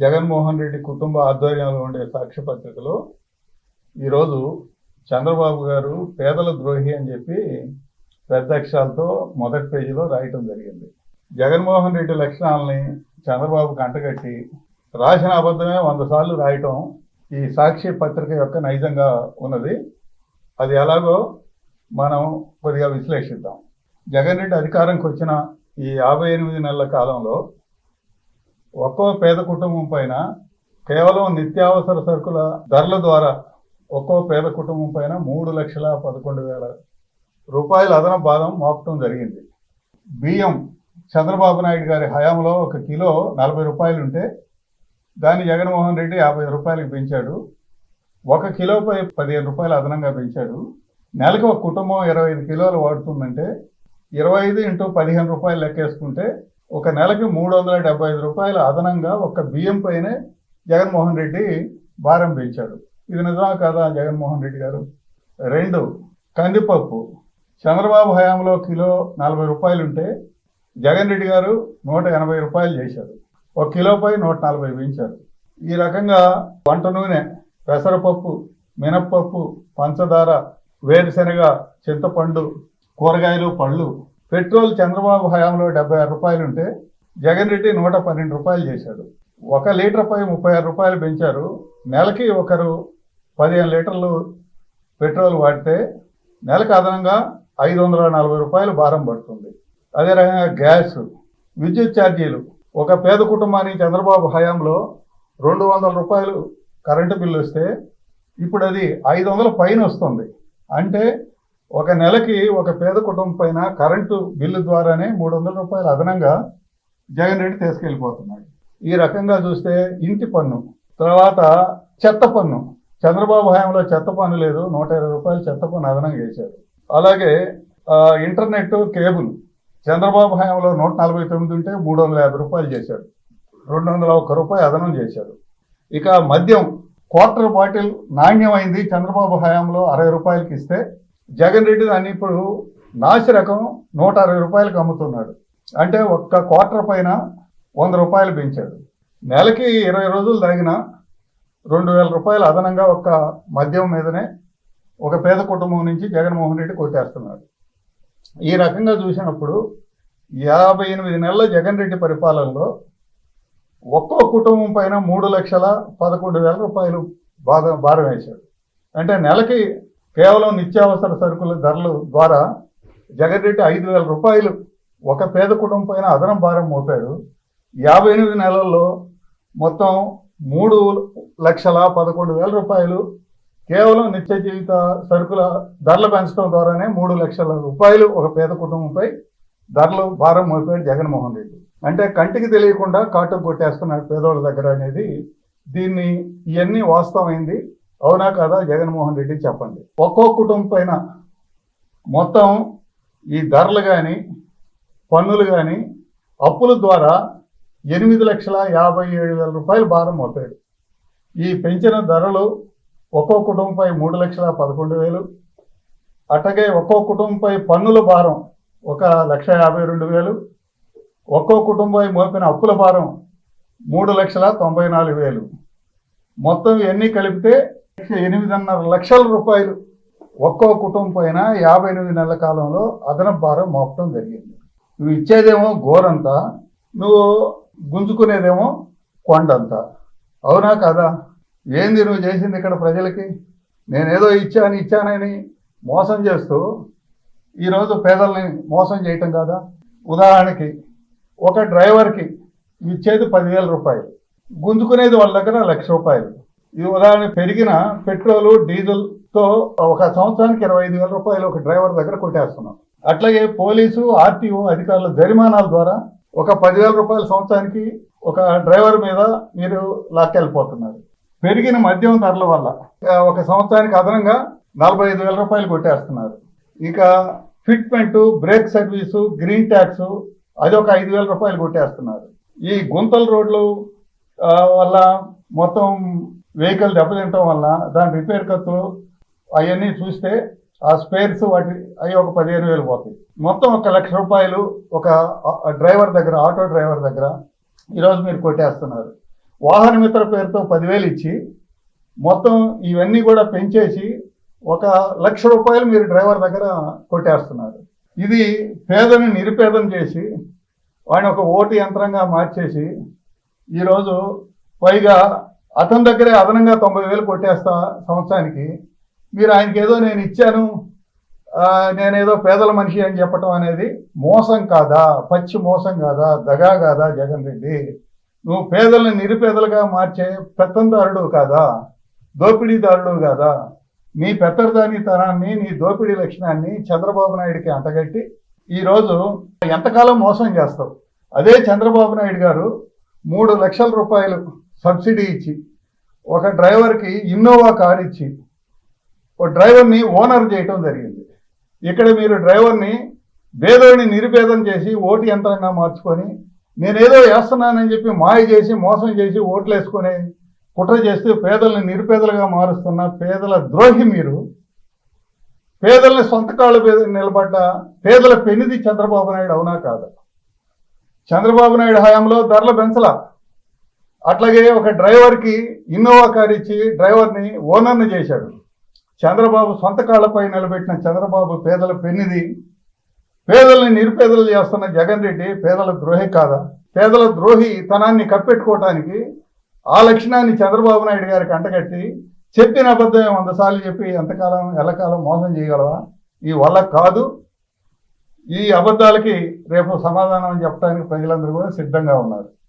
జగన్మోహన్ రెడ్డి కుటుంబ ఆధ్వర్యంలో ఉండే సాక్ష్య పత్రికలో ఈరోజు చంద్రబాబు గారు పేదల ద్రోహి అని చెప్పి పెద్ద అక్షరాలతో మొదటి పేజీలో రాయటం జరిగింది. జగన్మోహన్ రెడ్డి లక్షణాలని చంద్రబాబు కంటగట్టి రాసిన అబద్ధమే 100 సార్లు రాయటం ఈ సాక్షి పత్రిక యొక్క నైజంగా ఉన్నది. అది ఎలాగో మనం కొద్దిగా విశ్లేషిద్దాం. జగన్ రెడ్డి అధికారంకి వచ్చిన ఈ 58 నెలల కాలంలో ఒక్కో పేద కుటుంబం పైన కేవలం నిత్యావసర సరుకుల ధరల ద్వారా ఒక్కో పేద కుటుంబం పైన 3,11,000 రూపాయల అదనపు భారం మోపటం జరిగింది. బియ్యం చంద్రబాబు నాయుడు గారి హయాంలో 1 కిలో 40 రూపాయలు ఉంటే దాన్ని జగన్మోహన్ రెడ్డి 50 రూపాయలకు పెంచాడు. 1 కిలోపై 15 రూపాయలు అదనంగా పెంచాడు. నెలకు ఒక కుటుంబం 25 కిలోలు వాడుతుందంటే 25 × 15 రూపాయలు లెక్కేసుకుంటే ఒక నెలకి 375 రూపాయలు అదనంగా ఒక్క బియ్యం పైనే జగన్మోహన్ రెడ్డి భారం పెంచాడు. ఇది నిజమా కాదా జగన్మోహన్ రెడ్డి గారు? 2, కందిపప్పు చంద్రబాబు హయాంలో కిలో 40 రూపాయలు ఉంటే జగన్ రెడ్డి గారు 180 రూపాయలు చేశారు. 1 కిలోపై 140 పెంచారు. ఈ రకంగా వంట నూనె, పెసరపప్పు, మినప్పప్పు, పంచదార, వేరుశెనగ, చింతపండు, కూరగాయలు, పళ్ళు, పెట్రోల్ చంద్రబాబు హయాంలో 76 రూపాయలు ఉంటే జగన్ రెడ్డి 112 రూపాయలు చేశాడు. 1 లీటర్పై 36 రూపాయలు పెంచారు. నెలకి ఒకరు 15 లీటర్లు పెట్రోల్ వాడితే నెలకు అదనంగా 540 రూపాయలు భారం పడుతుంది. అదే రకంగా గ్యాస్, విద్యుత్ ఛార్జీలు ఒక పేద కుటుంబానికి చంద్రబాబు హయాంలో 200 రూపాయలు కరెంటు బిల్లు వస్తే ఇప్పుడు అది 500 పైన వస్తుంది. అంటే ఒక నెలకి ఒక పేద కుటుంబం పైన కరెంటు బిల్లు ద్వారానే 300 రూపాయలు అదనంగా జగన్ రెడ్డి తీసుకెళ్ళిపోతున్నాడు. ఈ రకంగా చూస్తే ఇంటి పన్ను, తర్వాత చెత్త పన్ను, చంద్రబాబు హయాంలో చెత్త పన్ను లేదు, 120 రూపాయలు చెత్త పన్ను అదనంగా వేశారు. అలాగే ఇంటర్నెట్ కేబుల్ చంద్రబాబు హయాంలో 149 ఉంటే 350 రూపాయలు చేశాడు. 201 రూపాయలు అదనం చేశాడు. ఇక మద్యం క్వార్టర్ బాటిల్ నాణ్యమైంది చంద్రబాబు హయాంలో 60 రూపాయలకి ఇస్తే జగన్ రెడ్డి దాన్ని ఇప్పుడు నాసి రకం 160 రూపాయలకు అమ్ముతున్నాడు. అంటే ఒక్క క్వార్టర్ పైన 100 రూపాయలు పెంచాడు. నెలకి 20 రోజులు తాగిన 2,000 రూపాయలు అదనంగా ఒక్క మద్యం మీదనే ఒక పేద కుటుంబం నుంచి జగన్మోహన్ రెడ్డి కొట్టేస్తున్నాడు. ఈ రకంగా చూసినప్పుడు 58 నెలల జగన్ రెడ్డి పరిపాలనలో ఒక్కో కుటుంబం పైన 3,11,000 రూపాయలు భారం వేశాడు. అంటే నెలకి కేవలం నిత్యావసర సరుకుల ధరల ద్వారా జగన్ రెడ్డి 5,000 రూపాయలు ఒక పేద కుటుంబం పైన అదనం భారం మోపాడు. 58 నెలల్లో మొత్తం 3,11,000 రూపాయలు కేవలం నిత్య జీవిత సరుకుల ధరలు పెంచడం ద్వారానే 3,00,000 రూపాయలు ఒక పేద కుటుంబంపై ధరలు భారం మోపాడు జగన్మోహన్ రెడ్డి. అంటే కంటికి తెలియకుండా కాటు కొట్టేస్తున్నాడు పేదోళ్ళ దగ్గర అనేది ఇవన్నీ వాస్తవమైంది. అవునా కాదా జగన్మోహన్ రెడ్డి చెప్పండి. ఒక్కో కుటుంబం పైన మొత్తం ఈ ధరలు కానీ పన్నులు కానీ అప్పుల ద్వారా 8,57,000 రూపాయలు భారం మోపాడు. ఈ పెంచిన ధరలు ఒక్కో కుటుంబంపై 3,11,000, అట్లాగే ఒక్కో కుటుంబంపై పన్నుల భారం 1,52,000, ఒక్కో కుటుంబంపై మోపిన అప్పుల భారం 3,94,000. మొత్తం ఇవన్నీ కలిపితే 8,500 లక్షల రూపాయలు ఒక్కో కుటుంబం పైన 58 నెలల కాలంలో అదనపు భారం మోపటం జరిగింది. నువ్వు ఇచ్చేదేమో గోరంతా, నువ్వు గుంజుకునేదేమో కొండంతా. అవునా కదా? ఏంది నువ్వు చేసింది ఇక్కడ ప్రజలకి? నేనేదో ఇచ్చానని మోసం చేస్తూ ఈరోజు పేదల్ని మోసం చేయటం కాదా? ఉదాహరణకి ఒక డ్రైవర్కి ఇచ్చేది 10,000 రూపాయలు, గుంజుకునేది వాళ్ళ దగ్గర 1,00,000 రూపాయలు. ఈ ఉదాహరణ పెరిగిన పెట్రోలు డీజిల్తో ఒక సంవత్సరానికి 25,000 రూపాయలు ఒక డ్రైవర్ దగ్గర కొట్టేస్తున్నాం. అట్లాగే పోలీసు, ఆర్టీఓ అధికారుల జరిమానాల ద్వారా ఒక 10,000 రూపాయల సంవత్సరానికి ఒక డ్రైవర్ మీద మీరు లాక్కెళ్ళిపోతున్నారు. పెరిగిన మద్యం ధరల వల్ల ఒక సంవత్సరానికి అదనంగా 45,000 రూపాయలు కొట్టేస్తున్నారు. ఇక fitment, break service, green tax అది ఒక 5,000 రూపాయలు కొట్టేస్తున్నారు. ఈ గుంతల రోడ్లు వల్ల మొత్తం వెహికల్ దెబ్బతింటం వల్ల దాని రిపేర్ ఖర్చులు అవన్నీ చూస్తే ఆ స్పేర్స్ అవి ఒక 15,000 పోతాయి. మొత్తం 1,00,000 రూపాయలు ఒక డ్రైవర్ దగ్గర, ఆటో డ్రైవర్ దగ్గర ఈరోజు మీరు కొట్టేస్తున్నారు. వాహన మిత్ర పేరుతో 10,000 ఇచ్చి మొత్తం ఇవన్నీ కూడా పెంచేసి 1,00,000 రూపాయలు మీరు డ్రైవర్ దగ్గర కొట్టేస్తున్నారు. ఇది పేదని నిరుపేదం చేసి వాడిని ఒక ఓటు యంత్రంగా మార్చేసి ఈరోజు పైగా అతని దగ్గరే అదనంగా 90,000 కొట్టేస్తా సంవత్సరానికి. మీరు ఆయనకి ఏదో నేను ఇచ్చాను, నేనేదో పేదల మనిషి అని చెప్పటం అనేది మోసం కాదా? పచ్చి మోసం కాదా? దగా కాదా? జగన్ రెడ్డి, నువ్వు పేదలను నిరుపేదలుగా మార్చే పెత్తందారుడు కాదా? దోపిడీదారుడు కాదా? నీ పెత్తరదానితనాన్ని, నీ దోపిడీ లక్షణాన్ని చంద్రబాబు నాయుడికి అంటగట్టి ఈరోజు ఎంతకాలం మోసం చేస్తావు? అదే చంద్రబాబు నాయుడు గారు 3 లక్షల రూపాయలు సబ్సిడీ ఇచ్చి ఒక డ్రైవర్కి ఇన్నోవా కార్ ఇచ్చి ఒక డ్రైవర్ని ఓనర్ చేయటం జరిగింది. ఇక్కడ మీరు డ్రైవర్ని పేదోడిని నిరుపేదం చేసి ఓటు యంత్రంగా మార్చుకొని నేనేదో వేస్తున్నానని చెప్పి మాయ చేసి మోసం చేసి ఓట్లు వేసుకొని కుట్ర చేస్తూ పేదల్ని నిరుపేదలుగా మారుస్తున్న పేదల ద్రోహి మీరు. పేదల్ని సొంత కాళ్ళ మీద నిలబడ్డ పేదల పెనిది చంద్రబాబు నాయుడు అవునా కాదా? చంద్రబాబు నాయుడు హయాంలో ధరలు పెంచలా. అట్లాగే ఒక డ్రైవర్కి ఇన్నోవా కార్ ఇచ్చి డ్రైవర్ని ఓనర్ని చేశాడు. చంద్రబాబు సొంత కాళ్ళపై నిలబెట్టిన చంద్రబాబు పేదల పెన్నిది. పేదల్ని నిరుపేదలు చేస్తున్న జగన్ రెడ్డి పేదల ద్రోహి కాదా? పేదల ద్రోహి తనాన్ని కప్పెట్టుకోవటానికి ఆ లక్షణాన్ని చంద్రబాబు నాయుడు గారికి అంటగట్టి చెప్పిన అబద్ధం 100 సార్లు చెప్పి ఎంతకాలం ఎల్లకాలం మోసం చేయగలవా? ఈ వల్ల కాదు. ఈ అబద్ధాలకి రేపు సమాధానం చెప్పడానికి ప్రజలందరూ కూడా సిద్ధంగా ఉన్నారు.